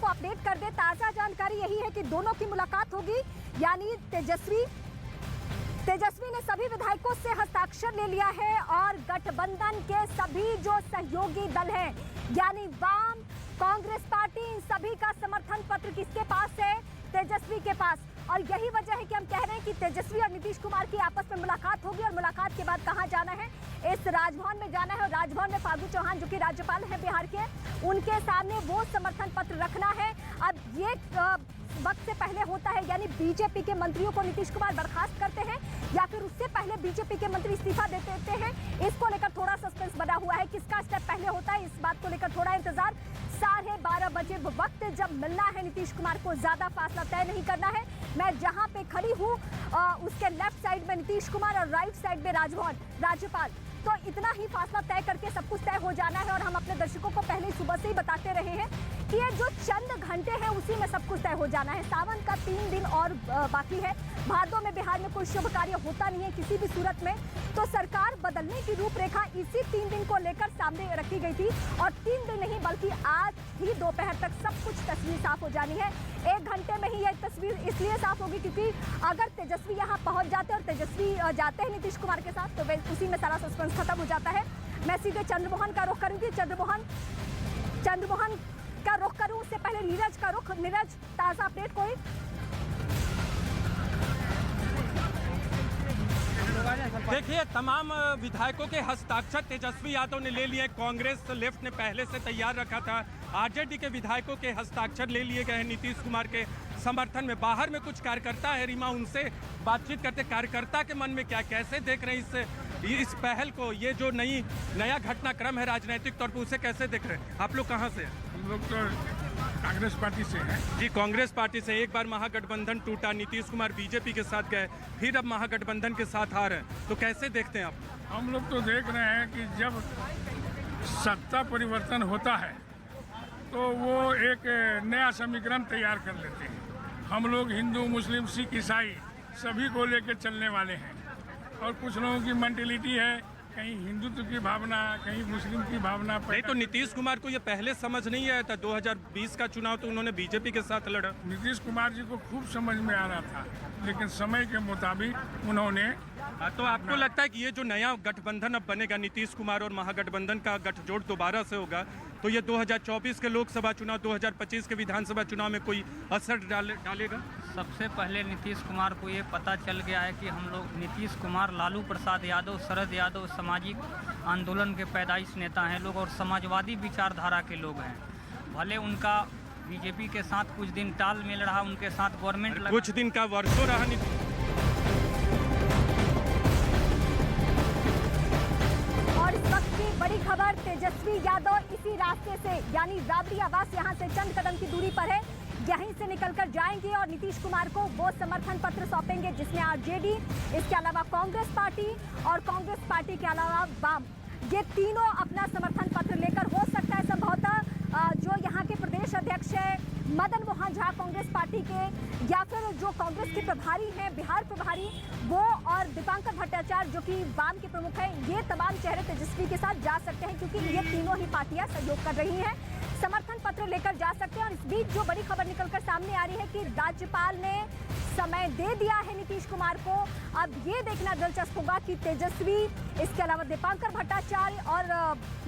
Update कर दे। ताजा जानकारी यही है कि दोनों की मुलाकात होगी, यानी तेजस्वी ने सभी विधायकों से हस्ताक्षर ले लिया है और गठबंधन के सभी जो सहयोगी दल हैं, यानी वाम, कांग्रेस पार्टी, इन सभी का समर्थन पत्र किसके पास है? तेजस्वी के पास। और यही वजह है कि हम कह रहे हैं कि तेजस्वी और नीतीश कुमार की आपस में मुलाकात होगी और मुलाकात के बाद कहां जाना है? इस राजभवन में जाना है और राजभवन में फागू चौहान जो कि राज्यपाल हैं बिहार के, उनके सामने वो समर्थन पत्र रखना है। अब ये वक्त से पहले होता है, यानी बीजेपी के मंत्रियों को नीतीश कुमार बर्खास्त करते हैं या फिर उससे पहले बीजेपी के मंत्री इस्तीफा दे देते हैं। इसको लेकर थोड़ा सस्पेंस बना हुआ है, किसका स्टेप पहले होता है, इस बात को लेकर थोड़ा इंतजार। 12:30 बजे वक्त जब मिलना है नीतीश कुमार को, ज्यादा फासला तय नहीं करना है। मैं जहां पे खड़ी हूँ उसके लेफ्ट साइड में नीतीश कुमार और राइट साइड में राजभवन, राज्यपाल, तो इतना ही फासला तय करके सब कुछ तय हो जाना है। और हम अपने दर्शकों को पहले सुबह से ही बताते रहे हैं कि ये जो चंद घंटे हैं उसी में सब कुछ तय हो जाना है। सावन का 3 दिन और बाकी है। भादों में बिहार में कोई शुभ कार्य होता नहीं है किसी भी सूरत में, तो सरकार बदलने की रूपरेखा इसी 3 दिन को लेकर सामने रखी गई थी। और 3 दिन नहीं बल्कि आज ही दोपहर तक सब कुछ तस्वीर साफ हो जानी है। 1 घंटे में ही यह तस्वीर इसलिए साफ होगी क्योंकि अगर तेजस्वी यहाँ पहुंच जाते और तेजस्वी जाते हैं नीतीश कुमार के साथ, तो उसी में सारा सस्पेंस खत्म हो जाता है। मैं सीधे चंद्रमोहन का रुख करूंगी। चंद्रमोहन का रुख करूं उससे पहले नीरज का रुख। नीरज, ताजा अपडेट कोई? देखिए, तमाम विधायकों के हस्ताक्षर तेजस्वी यादव ने ले लिए। कांग्रेस लेफ्ट ने पहले से तैयार रखा था। आरजेडी के विधायकों के हस्ताक्षर ले लिए गए हैं नीतीश कुमार के समर्थन में। बाहर में कुछ कार्यकर्ता है, रीमा, उनसे बातचीत करते। कार्यकर्ता के मन में क्या, कैसे देख रहे हैं इस पहल को? ये जो नया घटनाक्रम है राजनीतिक तौर पर, उसे कैसे देख रहे हैं आप लोग? कहाँ से? हम लोग तो कांग्रेस पार्टी से हैं। जी, कांग्रेस पार्टी से। एक बार महागठबंधन टूटा, नीतीश कुमार बीजेपी के साथ गए, फिर अब महागठबंधन के साथ आ रहे हैं, तो कैसे देखते हैं आप? हम लोग तो देख रहे हैं कि जब सत्ता परिवर्तन होता है तो वो एक नया समीकरण तैयार कर लेते हैं। हम लोग हिंदू, मुस्लिम, सिख, ईसाई सभी को लेकर चलने वाले हैं। और कुछ लोगों की मेंटेलिटी है, कहीं हिंदुत्व की भावना, कहीं मुस्लिम की भावना। नहीं तो नीतीश कुमार को ये पहले समझ नहीं आया था? 2020 का चुनाव तो उन्होंने बीजेपी के साथ लड़ा। नीतीश कुमार जी को खूब समझ में आ रहा था, लेकिन समय के मुताबिक उन्होंने। तो आपको लगता है कि ये जो नया गठबंधन अब बनेगा, नीतीश कुमार और महागठबंधन का गठजोड़ दोबारा से होगा, तो ये 2024 के लोकसभा चुनाव, 2025 के विधानसभा चुनाव में कोई असर डालेगा? सबसे पहले नीतीश कुमार को ये पता चल गया है कि हम लोग, नीतीश कुमार, लालू प्रसाद यादव, शरद यादव सामाजिक आंदोलन के पैदाइश नेता हैं लोग और समाजवादी विचारधारा के लोग हैं। भले उनका बीजेपी के साथ कुछ दिन तालमेल रहा, उनके साथ गवर्नमेंट कुछ दिन का वर्षों रहा। और इस वक्त की बड़ी खबर, तेजस्वी यादव इसी रास्ते से, यानी राबड़ी आवास यहाँ से चंद कदम की दूरी पर है, यहीं से निकलकर जाएंगे और नीतीश कुमार को वो समर्थन पत्र सौंपेंगे जिसमें आरजेडी, इसके अलावा कांग्रेस पार्टी और कांग्रेस पार्टी के अलावा वाम, ये तीनों अपना समर्थन पत्र लेकर, हो सकता है संभवतः जो यहाँ के प्रदेश अध्यक्ष है मदन मोहन झा कांग्रेस पार्टी के, या फिर जो कांग्रेस के प्रभारी हैं, बिहार प्रभारी, वो, और दीपांकर भट्टाचार्य जो कि वाम के प्रमुख हैं, ये तमाम चेहरे तेजस्वी के साथ जा सकते हैं क्योंकि ये तीनों ही पार्टियां सहयोग कर रही हैं, समर्थन पत्र लेकर जा सकते हैं। और इस बीच जो बड़ी खबर निकलकर सामने आ रही है कि राज्यपाल ने समय दे दिया है नीतीश कुमार को। अब ये देखना दिलचस्प होगा कि तेजस्वी, इसके अलावा दीपांकर भट्टाचार्य और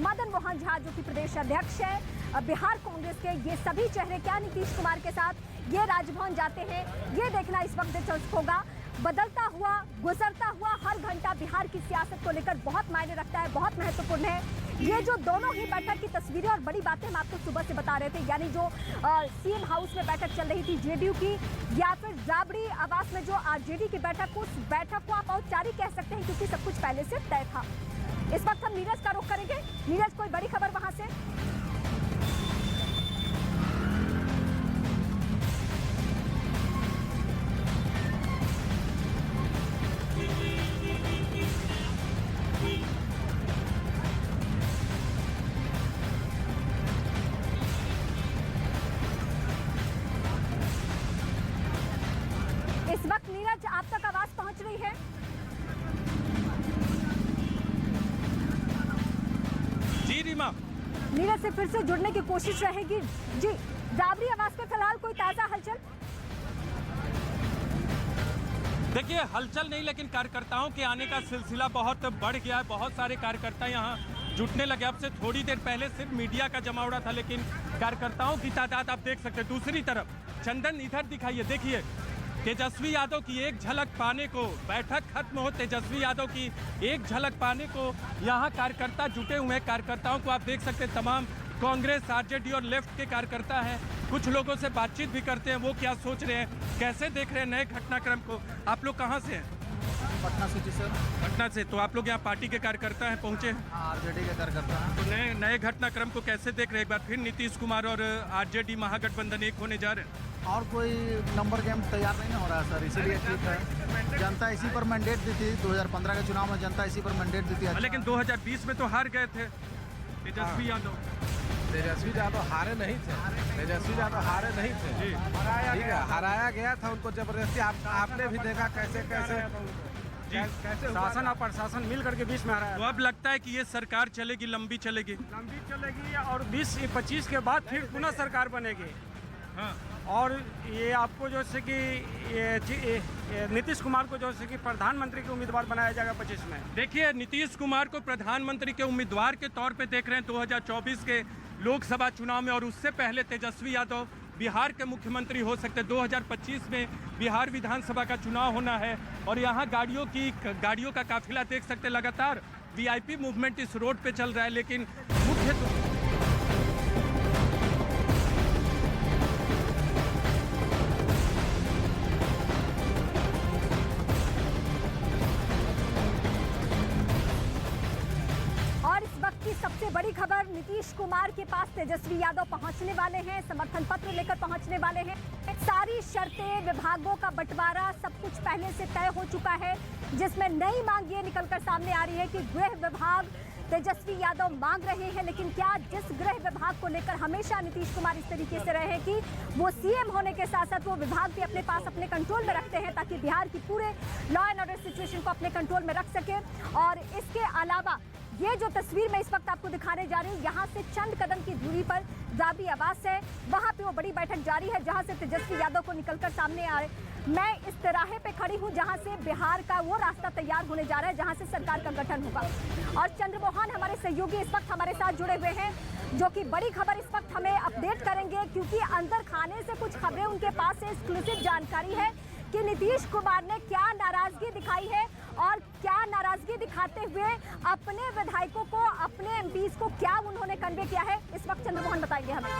मदन मोहन झा जो कि प्रदेश अध्यक्ष है बिहार कांग्रेस के, ये सभी चेहरे क्या नीतीश कुमार के साथ ये राजभवन जाते हैं, ये देखना इस वक्त दिलचस्प होगा। बदलता हुआ, गुजरता हुआ हर घंटा बिहार की सियासत को लेकर बहुत मायने रखता है, बहुत महत्वपूर्ण है। ये जो दोनों ही बैठक की तस्वीरें और बड़ी बातें हम आपको सुबह से बता रहे थे, यानी जो सीएम हाउस में बैठक चल रही थी जेडीयू की, या फिर राबड़ी आवास में जो आरजेडी की बैठक, उस बैठक को आप औपचारिक कह सकते हैं क्योंकि सब कुछ पहले से तय था। इस वक्त हम नीरज का रुख करेंगे। नीरज, कोई बड़ी खबर वहां से? इस वक्त नीरज आप तक आवाज पहुंच रही है? जी रीमा। नीरज से फिर से जुड़ने की कोशिश रहेगी। जी, जाबरी आवाज पे फिलहाल कोई ताजा हलचल? देखिए, हलचल नहीं, लेकिन कार्यकर्ताओं के आने का सिलसिला बहुत बढ़ गया है। बहुत सारे कार्यकर्ता यहाँ जुटने लगे। अब से थोड़ी देर पहले सिर्फ मीडिया का जमावड़ा था, लेकिन कार्यकर्ताओं की तादाद आप देख सकते हैं। दूसरी तरफ चंदन इधर दिखाइए, देखिए तेजस्वी यादव की एक झलक पाने को, बैठक खत्म हो तेजस्वी यादव की एक झलक पाने को यहाँ कार्यकर्ता जुटे हुए हैं। कार्यकर्ताओं को आप देख सकते हैं, तमाम कांग्रेस, आरजेडी और लेफ्ट के कार्यकर्ता हैं। कुछ लोगों से बातचीत भी करते हैं, वो क्या सोच रहे हैं, कैसे देख रहे हैं नए घटनाक्रम को। आप लोग कहाँ से हैं? Patna city sir. पटना से। तो आप लोग यहाँ पार्टी के कार्यकर्ता हैं, पहुँचे? आरजेडी के कार्यकर्ता हैं। तो नए घटनाक्रम को कैसे देख रहे हैं? एक बार फिर नीतीश कुमार और आरजेडी महागठबंधन एक होने जा रहे हैं। और कोई नंबर गेम तैयार नहीं हो रहा है सर, इसीलिए ठीक है। जनता इसी पर मैंडेट दी थी, 2015 के चुनाव में जनता इसी पर मैंडेट दी थी। अच्छा। लेकिन 2020 में तो हार गए थे तेजस्वी यादव। तेजस्वी यादव हारे नहीं थे। तेजस्वी यादव हारे नहीं थे, ठीक है, हराया गया था उनको जबरदस्ती। आपने भी देखा कैसे कैसे शासन और प्रशासन मिल करके बीच में आ रहा है। तो अब लगता है कि ये सरकार चलेगी, लंबी चलेगी और 20-25 के बाद फिर पुनः सरकार बनेगी। हाँ। और ये आपको जो है कि ये नीतीश कुमार को जो है कि प्रधानमंत्री के उम्मीदवार बनाया जाएगा 25 में। देखिए, नीतीश कुमार को प्रधानमंत्री के उम्मीदवार के तौर पे देख रहे हैं 2024 के लोकसभा चुनाव में, और उससे पहले तेजस्वी यादव बिहार के मुख्यमंत्री हो सकते हैं। 2025 में बिहार विधानसभा का चुनाव होना है, और यहाँ गाड़ियों का काफिला देख सकते हैं। लगातार वीआईपी मूवमेंट इस रोड पे चल रहा है, लेकिन मुख्य सबसे बड़ी खबर, नीतीश कुमार के पास तेजस्वी यादव पहुंचने वाले हैं, समर्थन पत्र लेकर पहुंचने वाले हैं। सारी शर्तें, विभागों का बंटवारा, सब कुछ पहले से तय हो चुका है, जिसमें नई मांग ये निकलकर सामने आ रही है कि गृह विभाग तेजस्वी यादव मांग रहे हैं। लेकिन क्या जिस गृह विभाग को लेकर हमेशा नीतीश कुमार इस तरीके से रहे कि वो सीएम होने के साथ साथ वो विभाग भी अपने पास अपने कंट्रोल में रखते हैं, ताकि बिहार की पूरे लॉ एंड ऑर्डर सिचुएशन को अपने कंट्रोल में रख सके। और इसके अलावा ये जो तस्वीर मैं इस वक्त आपको दिखाने जा रही हूँ, यहाँ से चंद कदम की दूरी पर जाबरी आवास है, वहाँ पे वो बड़ी बैठक जारी है, जहाँ से तेजस्वी यादव को निकलकर सामने आ रहे। मैं इस तिराहे पे खड़ी हूँ जहाँ से बिहार का वो रास्ता तैयार होने जा रहा है, जहाँ से सरकार का गठन होगा। और चंद्रमोहन हमारे सहयोगी इस वक्त हमारे साथ जुड़े हुए हैं, जो कि बड़ी खबर इस वक्त हमें अपडेट करेंगे, क्योंकि अंदर खाने से कुछ खबरें उनके पास से एक्सक्लूसिव जानकारी है कि नीतीश कुमार ने क्या नाराजगी दिखाई है और क्या नाराजगी दिखाते हुए अपने विधायकों को, अपने एमपीज को क्या उन्होंने कन्वे किया है, इस वक्त चंद्रमोहन बताएंगे हमें।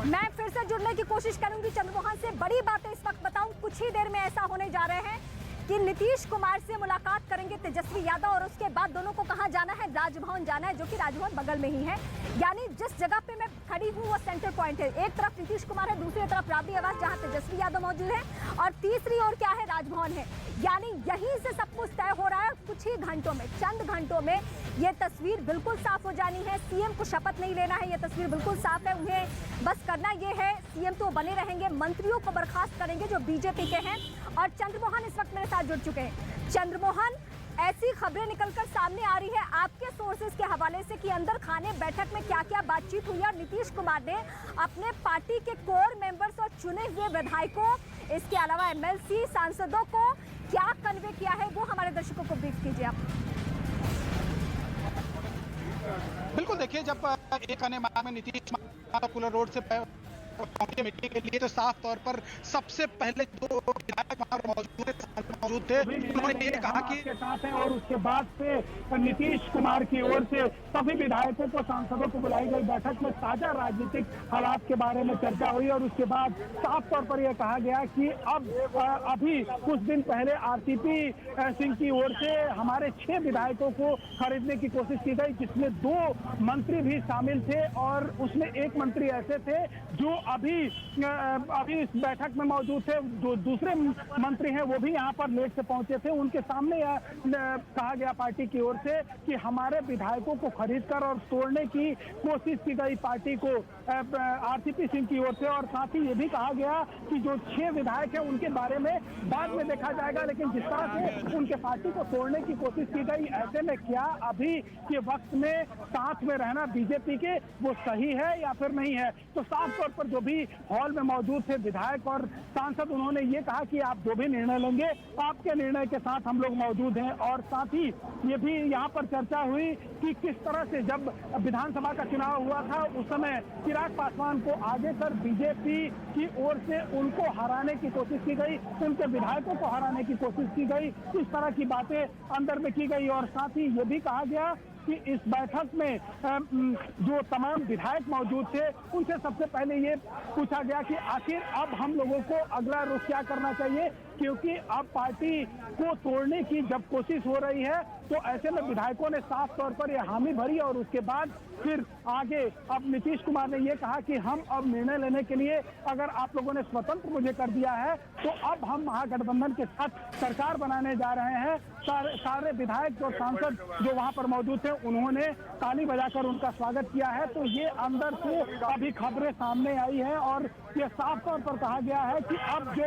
मैं फिर से जुड़ने की कोशिश करूंगी चंद्रमोहन से, बड़ी बातें इस वक्त बताऊं। कुछ ही देर में ऐसा होने जा रहे हैं कि नीतीश कुमार से मुलाकात करेंगे तेजस्वी यादव, और उसके बाद दोनों को कहां जाना है? राजभवन जाना है, जो कि राजभवन बगल में ही है। यानी जिस जगह पे मैं खड़ी हूँ वो सेंटर पॉइंट है। एक तरफ नीतीश कुमार है, दूसरी तरफ जाबरी आवास जहां तेजस्वी यादव मौजूद है, और तीसरी ओर क्या है? राजभवन है। यानी यहीं से सब कुछ तय हो रहा है। कुछ ही घंटों में, चंद घंटों में ये तस्वीर बिल्कुल साफ हो जानी है। सीएम को शपथ नहीं लेना है, ये तस्वीर बिल्कुल साफ है। उन्हें बस करना ये है, सीएम तो बने रहेंगे, मंत्रियों को बर्खास्त करेंगे जो बीजेपी के हैं। और चंद्रमोहन इस वक्त मेरे साथ जुड़ चुके हैं। चंद्रमोहन, ऐसी खबरें निकलकर सामने आ रही है आपके सोर्सेज के हवाले से कि अंदर खाने बैठक में क्या क्या बातचीत हुई, और नीतीश कुमार ने अपने पार्टी के कोर मेंबर्स और चुने हुए विधायकों, इसके अलावा एमएलसी सांसदों को क्या कन्वे किया है, वो हमारे दर्शकों को ब्रीफ कीजिए आप। बिल्कुल, देखिए, जब एक आने माह में नीतीश कुमार कुलर रोड से पहुंचे मीटिंग के लिए, तो साफ तौर पर सबसे पहले जो विधायक वहां मौजूद थे, उन्होंने ये कहा कि साथ है, और उसके बाद से नीतीश कुमार की ओर से सभी विधायकों को, सांसदों को बुलाई गई बैठक में ताजा राजनीतिक हालात के बारे में चर्चा हुई, और उसके बाद साफ तौर पर यह कहा गया कि अब अभी कुछ दिन पहले आरसीपी सिंह की ओर से हमारे 6 विधायकों को खरीदने की कोशिश की गई, जिसमें 2 मंत्री भी शामिल थे, और उसमें एक मंत्री ऐसे थे जो अभी इस बैठक में मौजूद थे। जो दूसरे मंत्री हैं वो भी यहाँ पर लेट से पहुंचे थे। उनके सामने कहा गया पार्टी की ओर से कि हमारे विधायकों को खरीदकर और तोड़ने की कोशिश की गई पार्टी को, आरसीपी सिंह की ओर से। और साथ ही ये भी कहा गया कि जो 6 विधायक हैं उनके बारे में बाद में देखा जाएगा, लेकिन जिस तरह से उनके पार्टी को तोड़ने की कोशिश की गई, ऐसे में क्या अभी के वक्त में साथ में रहना बीजेपी के वो सही है या फिर नहीं है? तो साफ तौर पर जो भी हॉल में मौजूद थे विधायक और सांसद, उन्होंने ये कहा कि आप जो भी निर्णय लेंगे आपके निर्णय के साथ हम लोग मौजूद हैं। और साथ ही ये भी यहाँ पर चर्चा हुई कि किस तरह से जब विधानसभा का चुनाव हुआ था उस समय चिराग पासवान को आगे कर बीजेपी की ओर से उनको हराने की कोशिश की गई, उनके विधायकों को हराने की कोशिश की गई, इस तरह की बातें अंदर में की गई। और साथ ही ये भी कहा गया कि इस बैठक में जो तमाम विधायक मौजूद थे उनसे सबसे पहले ये पूछा गया कि आखिर अब हम लोगों को अगला रुख क्या करना चाहिए, क्योंकि अब पार्टी को तोड़ने की जब कोशिश हो रही है तो ऐसे में विधायकों ने साफ तौर पर यह हामी भरी। और उसके बाद फिर आगे अब नीतीश कुमार ने ये कहा कि हम अब निर्णय लेने के लिए, अगर आप लोगों ने स्वतंत्र मुझे कर दिया है तो अब हम महागठबंधन के साथ सरकार बनाने जा रहे हैं। सारे विधायक और सांसद जो वहां पर मौजूद थे उन्होंने ताली बजाकर उनका स्वागत किया है। तो ये अंदर से अभी खबरें सामने आई है और ये साफ तौर पर कहा गया है कि अब जो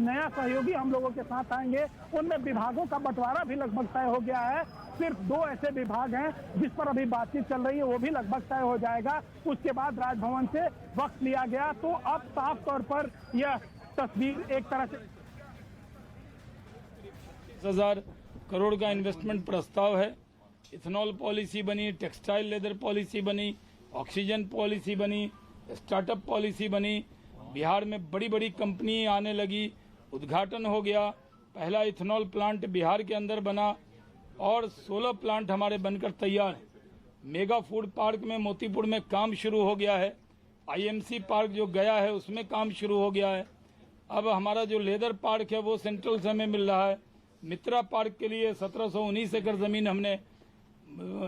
नया सहयोगी हम लोगों के साथ आएंगे उनमें विभागों का बंटवारा भी लगभग तय हो गया है। सिर्फ 2 ऐसे विभाग हैं जिस पर अभी बातचीत चल रही है, वो भी लगभग तय हो जाएगा। उसके बाद राजभवन से वक्त लिया गया। तो अब साफ तौर पर यह तस्वीर एक तरह से 30,000 करोड़ का इन्वेस्टमेंट प्रस्ताव है। इथेनॉल पॉलिसी बनी, टेक्सटाइल लेदर पॉलिसी बनी, ऑक्सीजन पॉलिसी बनी, स्टार्टअप पॉलिसी बनी। बिहार में बड़ी बड़ी कंपनी आने लगी, उद्घाटन हो गया। पहला इथेनॉल प्लांट बिहार के अंदर बना और 16 प्लांट हमारे बनकर तैयार हैं। मेगा फूड पार्क में मोतीपुर में काम शुरू हो गया है। आईएमसी पार्क जो गया है उसमें काम शुरू हो गया है। अब हमारा जो लेदर पार्क है वो सेंट्रल से हमें मिल रहा है। मित्रा पार्क के लिए 1719 एकड़ ज़मीन हमने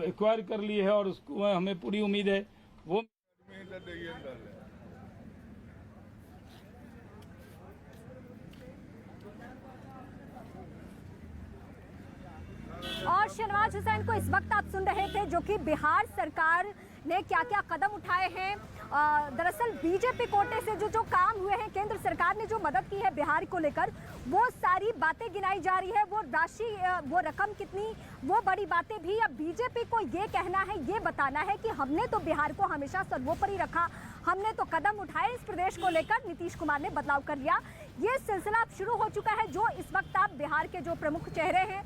एक्वायर कर ली है और उसको हमें पूरी उम्मीद है वो और शहनवाज हुसैन को इस वक्त आप सुन रहे थे, जो कि बिहार सरकार ने क्या क्या कदम उठाए हैं। दरअसल बीजेपी कोटे से जो काम हुए हैं, केंद्र सरकार ने जो मदद की है बिहार को लेकर, वो सारी बातें गिनाई जा रही है। वो राशि, वो रकम कितनी, वो बड़ी बातें भी। अब बीजेपी को ये कहना है, ये बताना है कि हमने तो बिहार को हमेशा सर्वोपरि रखा, हमने तो कदम उठाए इस प्रदेश को लेकर, नीतीश कुमार ने बदलाव कर लिया। ये सिलसिला अब शुरू हो चुका है। जो इस वक्त आप बिहार के जो प्रमुख चेहरे हैं,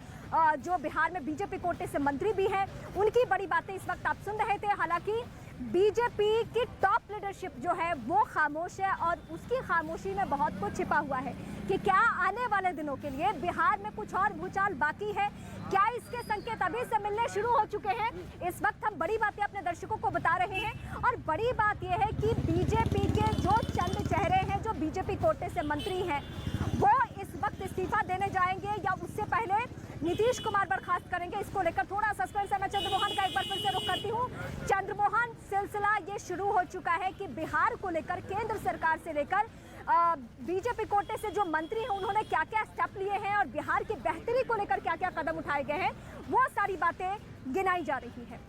जो बिहार में बीजेपी कोटे से मंत्री भी हैं, उनकी बड़ी बातें इस वक्त आप सुन रहे थे। हालांकि बीजेपी की टॉप लीडरशिप जो है वो खामोश है और उसकी खामोशी में बहुत कुछ छिपा हुआ है कि क्या आने वाले दिनों के लिए बिहार में कुछ और भूचाल बाकी है, क्या इसके संकेत अभी से मिलने शुरू हो चुके हैं। इस वक्त हम बड़ी बातें अपने दर्शकों को बता रहे हैं और बड़ी बात यह है कि बीजेपी के जो चंद चेहरे हैं, जो बीजेपी कोटे से मंत्री हैं, वो इस वक्त इस्तीफा देने जाएंगे या उससे पहले नीतीश कुमार बर्खास्त करेंगे। इसको लेकर थोड़ा सस्पेंस है। मैं चंद्रमोहन का एक बार फिर से रुख करती हूँ। चंद्रमोहन, सिलसिला ये शुरू हो चुका है कि बिहार को लेकर केंद्र सरकार से लेकर बीजेपी कोटे से जो मंत्री हैं उन्होंने क्या क्या स्टेप लिए हैं और बिहार की बेहतरी को लेकर क्या क्या कदम उठाए गए हैं, वो सारी बातें गिनाई जा रही है।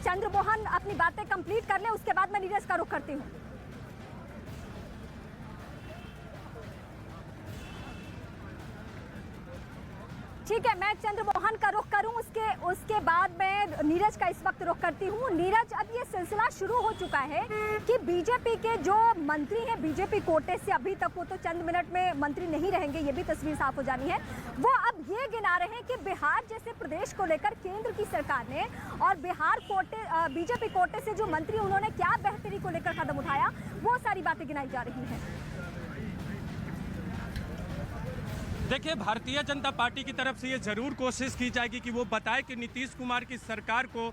चंद्रमोहन अपनी बातें कंप्लीट कर ले, उसके बाद मैं नीरज का रुख करती हूँ। ठीक है, मैं चंद्रमोहन का रुख करूं, उसके बाद मैं नीरज का इस वक्त रुख करती हूं। नीरज, अब ये सिलसिला शुरू हो चुका है कि बीजेपी के जो मंत्री हैं बीजेपी कोटे से, अभी तक वो तो चंद मिनट में मंत्री नहीं रहेंगे, ये भी तस्वीर साफ हो जानी है, वो अब ये गिना रहे हैं कि बिहार जैसे प्रदेश को लेकर केंद्र की सरकार ने और बिहार कोटे बीजेपी कोटे से जो मंत्री उन्होंने क्या बेहतरी को लेकर कदम उठाया, वो सारी बातें गिनाई जा रही हैं। देखिए, भारतीय जनता पार्टी की तरफ से ये जरूर कोशिश की जाएगी कि वो बताए कि नीतीश कुमार की सरकार को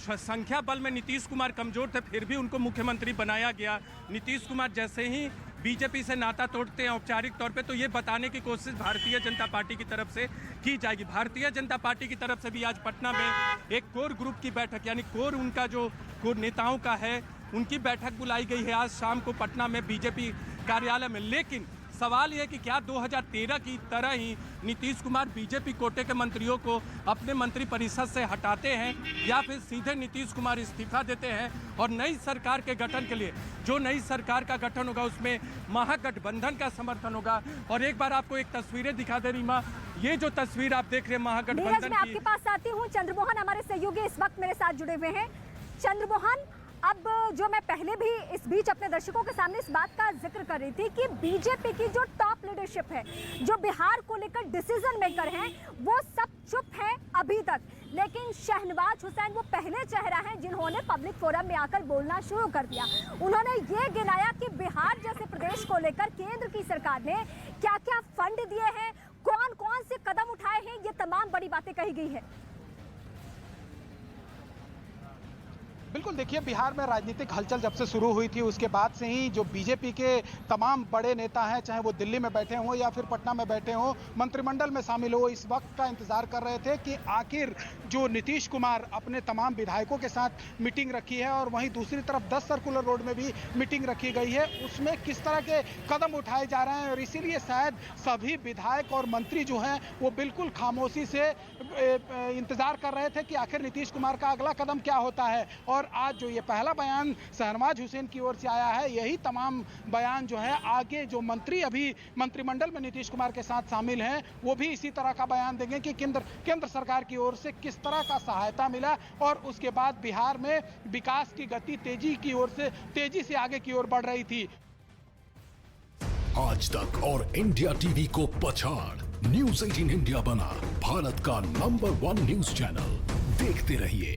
संख्या बल में नीतीश कुमार कमजोर थे, फिर भी उनको मुख्यमंत्री बनाया गया। नीतीश कुमार जैसे ही बीजेपी से नाता तोड़ते हैं औपचारिक तौर पे, तो ये बताने की कोशिश भारतीय जनता पार्टी की तरफ से की जाएगी। भारतीय जनता पार्टी की तरफ से भी आज पटना में एक कोर ग्रुप की बैठक, यानी कोर उनका जो कोर नेताओं का है, उनकी बैठक बुलाई गई है आज शाम को पटना में बीजेपी कार्यालय में। लेकिन सवाल यह है कि क्या 2013 की तरह ही नीतीश कुमार बीजेपी कोटे के मंत्रियों को अपने मंत्रिपरिषद से हटाते हैं या फिर सीधे नीतीश कुमार इस्तीफा देते हैं और नई सरकार के गठन के लिए, जो नई सरकार का गठन होगा उसमें महागठबंधन का समर्थन होगा। और एक बार आपको एक तस्वीरें दिखा दे रीमा, ये जो तस्वीर आप देख रहे हैं महागठबंधन मैं आपके पास आती हूँ। चंद्रमोहन हमारे सहयोगी इस वक्त मेरे साथ जुड़े हुए हैं। चंद्रमोहन, अब जो मैं पहले भी इस बीच अपने दर्शकों के सामने इस बात का जिक्र कर रही थी कि बीजेपी की जो टॉप लीडरशिप है, जो बिहार को लेकर डिसीजन मेकर हैं, वो सब चुप हैं अभी तक। लेकिन शहनवाज हुसैन वो पहले चेहरा हैं जिन्होंने पब्लिक फोरम में आकर बोलना शुरू कर दिया। उन्होंने ये गिनाया कि बिहार जैसे प्रदेश को लेकर केंद्र की सरकार ने क्या क्या फंड दिए हैं, कौन कौन से कदम उठाए हैं, ये तमाम बड़ी बातें कही गई है। बिल्कुल, देखिए बिहार में राजनीतिक हलचल जब से शुरू हुई थी उसके बाद से ही जो बीजेपी के तमाम बड़े नेता हैं, चाहे वो दिल्ली में बैठे हों या फिर पटना में बैठे हों, मंत्रिमंडल में शामिल हो, इस वक्त का इंतजार कर रहे थे कि आखिर जो नीतीश कुमार अपने तमाम विधायकों के साथ मीटिंग रखी है और वहीं दूसरी तरफ 10 सर्कुलर रोड में भी मीटिंग रखी गई है, उसमें किस तरह के कदम उठाए जा रहे हैं। और इसीलिए शायद सभी विधायक और मंत्री जो हैं वो बिल्कुल खामोशी से इंतजार कर रहे थे कि आखिर नीतीश कुमार का अगला कदम क्या होता है। और आज जो ये पहला बयान शहनवाज हुसैन की ओर से आया है, यही तमाम बयान जो है आगे जो मंत्री अभी मंत्रिमंडल में नीतीश कुमार के साथ शामिल हैं वो भी इसी तरह का बयान देंगे कि केंद्र सरकार की ओर से किस तरह का सहायता मिला और उसके बाद बिहार में विकास की गति तेजी से आगे की ओर बढ़ रही थी। आज तक और इंडिया टीवी को पछाड़ न्यूज़ 18 इंडिया बना भारत का नंबर 1 न्यूज चैनल। देखते रहिए।